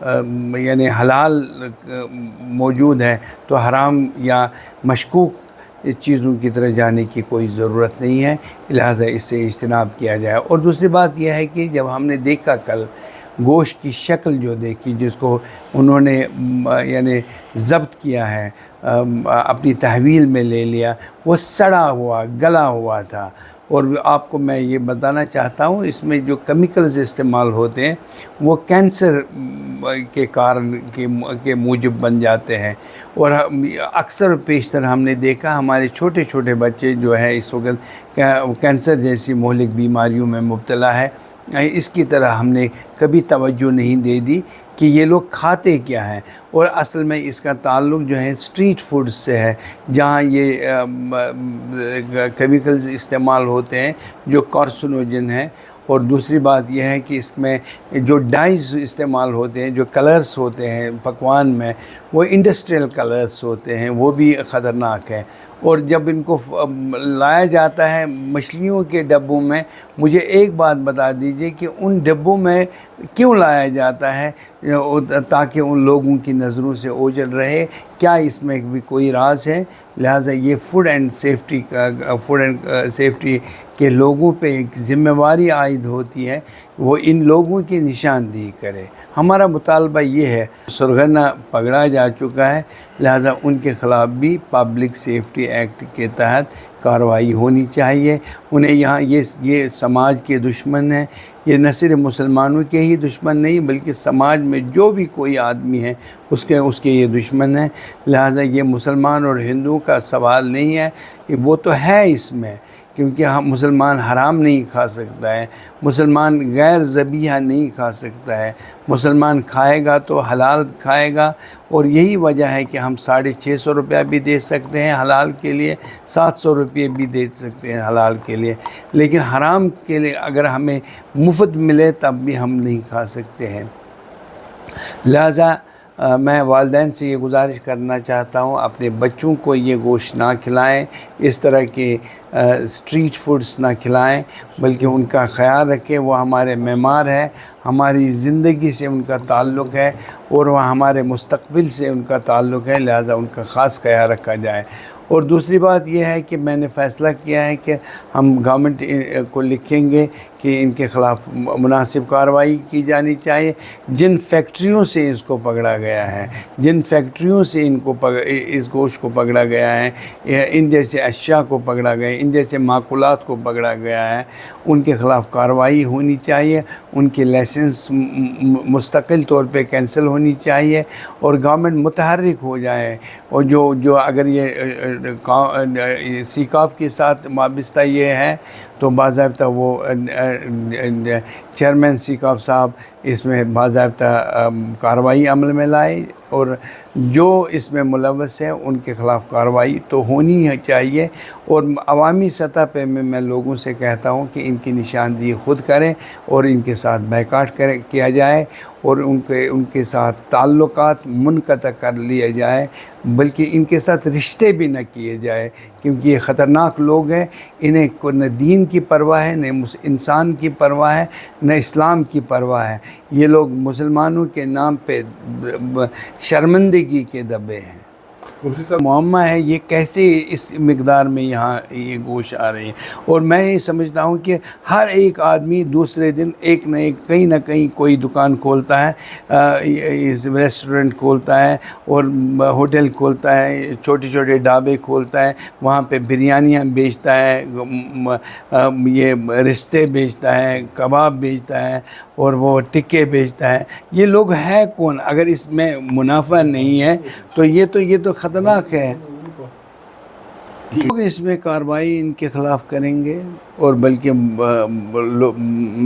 یعنی حلال موجود ہے تو حرام یا مشکوک چیزوں کی طرف جانے کی کوئی ضرورت نہیں ہے، لہٰذا اس سے اجتناب کیا جائے۔ اور دوسری بات یہ ہے کہ جب ہم نے دیکھا کل گوشت کی شکل جو دیکھی جس کو انہوں نے یعنی ضبط کیا ہے، اپنی تحویل میں لے لیا، وہ سڑا ہوا گلا ہوا تھا۔ اور آپ کو میں یہ بتانا چاہتا ہوں اس میں جو کیمیکلز استعمال ہوتے ہیں وہ کینسر کے کارن کے موجب بن جاتے ہیں۔ اور اکثر بیشتر ہم نے دیکھا ہمارے چھوٹے چھوٹے بچے جو ہے اس وقت کینسر جیسی مہلک بیماریوں میں مبتلا ہے۔ اس کی طرح ہم نے کبھی توجہ نہیں دے دی کہ یہ لوگ کھاتے کیا ہیں، اور اصل میں اس کا تعلق جو ہے اسٹریٹ فوڈ سے ہے، جہاں یہ کیمیکلز استعمال ہوتے ہیں جو کارسینوجن ہیں۔ اور دوسری بات یہ ہے کہ اس میں جو ڈائز استعمال ہوتے ہیں، جو کلرز ہوتے ہیں پکوان میں، وہ انڈسٹریل کلرز ہوتے ہیں، وہ بھی خطرناک ہے۔ اور جب ان کو لایا جاتا ہے مچھلیوں کے ڈبوں میں، مجھے ایک بات بتا دیجئے کہ ان ڈبوں میں کیوں لایا جاتا ہے؟ تاکہ ان لوگوں کی نظروں سے اوجھل رہے، کیا اس میں بھی کوئی راز ہے؟ لہٰذا یہ فوڈ اینڈ سیفٹی کے لوگوں پہ ایک ذمہ داری عائد ہوتی ہے، وہ ان لوگوں کی نشاندہی کرے۔ ہمارا مطالبہ یہ ہے، سرغنہ پکڑا جا چکا ہے، لہذا ان کے خلاف بھی پبلک سیفٹی ایکٹ کے تحت کارروائی ہونی چاہیے۔ انہیں یہاں یہ سماج کے دشمن ہیں، یہ نہ صرف مسلمانوں کے ہی دشمن نہیں بلکہ سماج میں جو بھی کوئی آدمی ہے اس کے یہ دشمن ہیں۔ لہٰذا یہ مسلمان اور ہندوؤں کا سوال نہیں ہے، وہ تو ہے اس میں، کیونکہ ہم مسلمان حرام نہیں کھا سکتا ہے، مسلمان غیر ذبیحہ نہیں کھا سکتا ہے، مسلمان کھائے گا تو حلال کھائے گا۔ اور یہی وجہ ہے کہ ہم 650 روپیہ بھی دے سکتے ہیں حلال کے لیے، 700 روپے بھی دے سکتے ہیں حلال کے لیے، لیکن حرام کے لیے اگر ہمیں مفت ملے تب بھی ہم نہیں کھا سکتے ہیں۔ لہٰذا میں والدین سے یہ گزارش کرنا چاہتا ہوں اپنے بچوں کو یہ گوشت نہ کھلائیں، اس طرح کے اسٹریٹ فوڈز نہ کھلائیں، بلکہ ان کا خیال رکھیں۔ وہ ہمارے معمار ہے، ہماری زندگی سے ان کا تعلق ہے، اور وہ ہمارے مستقبل سے ان کا تعلق ہے، لہذا ان کا خاص خیال رکھا جائے۔ اور دوسری بات یہ ہے کہ میں نے فیصلہ کیا ہے کہ ہم گورنمنٹ کو لکھیں گے کہ ان کے خلاف مناسب کارروائی کی جانی چاہیے۔ جن فیکٹریوں سے اس کو پکڑا گیا ہے، جن فیکٹریوں سے اس گوشت کو پکڑا گیا ہے، ان جیسے اشیاء کو پکڑا گیا ہے، ان جیسے معقولات کو پکڑا گیا ہے، ان کے خلاف کارروائی ہونی چاہیے، ان کے لائسنس مستقل طور پہ کینسل ہونی چاہیے، اور گورنمنٹ متحرک ہو جائے۔ اور جو اگر یہ سیکاف کے ساتھ وابستہ یہ ہے تو باضابطہ وہ چیئرمین سیکاف صاحب اس میں باضابطہ کارروائی عمل میں لائے، اور جو اس میں ملوث ہے ان کے خلاف کارروائی تو ہونی ہے چاہیے۔ اور عوامی سطح پہ میں لوگوں سے کہتا ہوں کہ ان کی نشاندہی خود کریں اور ان کے ساتھ بائیکاٹ کیا جائے، اور ان کے ساتھ تعلقات منقطع کر لیے جائے، بلکہ ان کے ساتھ رشتے بھی نہ کیے جائے، کیونکہ یہ خطرناک لوگ ہیں۔ انہیں نہ دین کی پرواہ ہے، نہ انسان کی پرواہ ہے، نہ اسلام کی پرواہ ہے۔ یہ لوگ مسلمانوں کے نام پہ شرمندگی کے دبے ہیں۔ معمہ ہے یہ کیسے اس مقدار میں یہاں یہ گوشت آ رہی ہے۔ اور میں یہ سمجھتا ہوں کہ ہر ایک آدمی دوسرے دن ایک نہ ایک کہیں نہ کہیں کوئی دکان کھولتا ہے، ریسٹورنٹ کھولتا ہے، اور ہوٹل کھولتا ہے، چھوٹے چھوٹے ڈھابے کھولتا ہے، وہاں پہ بریانیاں بیچتا ہے، یہ رشتے بیچتا ہے، کباب بیچتا ہے، اور وہ ٹکے بیچتا ہے۔ یہ لوگ ہے کون؟ اگر اس میں منافع نہیں ہے تو یہ تو خطرناک ہے۔ لوگ اس میں کارروائی ان کے خلاف کریں گے، اور بلکہ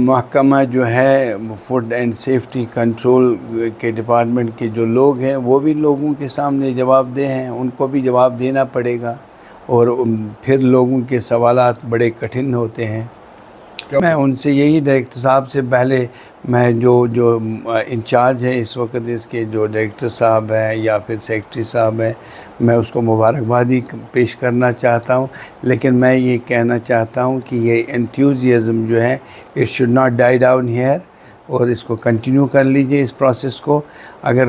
محکمہ جو ہے فوڈ اینڈ سیفٹی کنٹرول کے ڈپارٹمنٹ کے جو لوگ ہیں وہ بھی لوگوں کے سامنے جواب دہ ہیں، ان کو بھی جواب دینا پڑے گا، اور پھر لوگوں کے سوالات بڑے کٹھن ہوتے ہیں۔ میں ان سے یہی ڈائریکٹر صاحب سے پہلے میں جو انچارج ہے اس وقت اس کے جو ڈائریکٹر صاحب ہیں یا پھر سیکرٹری صاحب ہیں، میں اس کو مبارکبادی پیش کرنا چاہتا ہوں، لیکن میں یہ کہنا چاہتا ہوں کہ یہ انتھیوزیزم جو ہے it should not die down here, اور اس کو کنٹینیو کر لیجئے اس پروسیس کو. اگر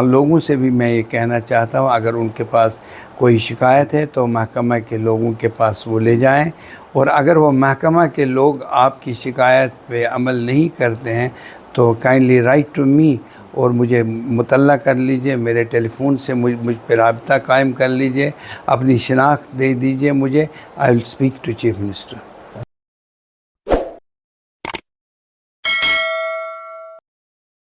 لوگوں سے بھی میں یہ کہنا چاہتا ہوں اگر ان کے پاس کوئی شکایت ہے تو محکمہ کے لوگوں کے پاس وہ لے جائیں, اور اگر وہ محکمہ کے لوگ آپ کی شکایت پہ عمل نہیں کرتے ہیں تو کائنڈلی رائٹ ٹو می, اور مجھے مطلع کر لیجئے, میرے ٹیلی فون سے مجھ پہ رابطہ قائم کر لیجئے, اپنی شناخت دے دیجئے مجھے. I will speak to chief minister.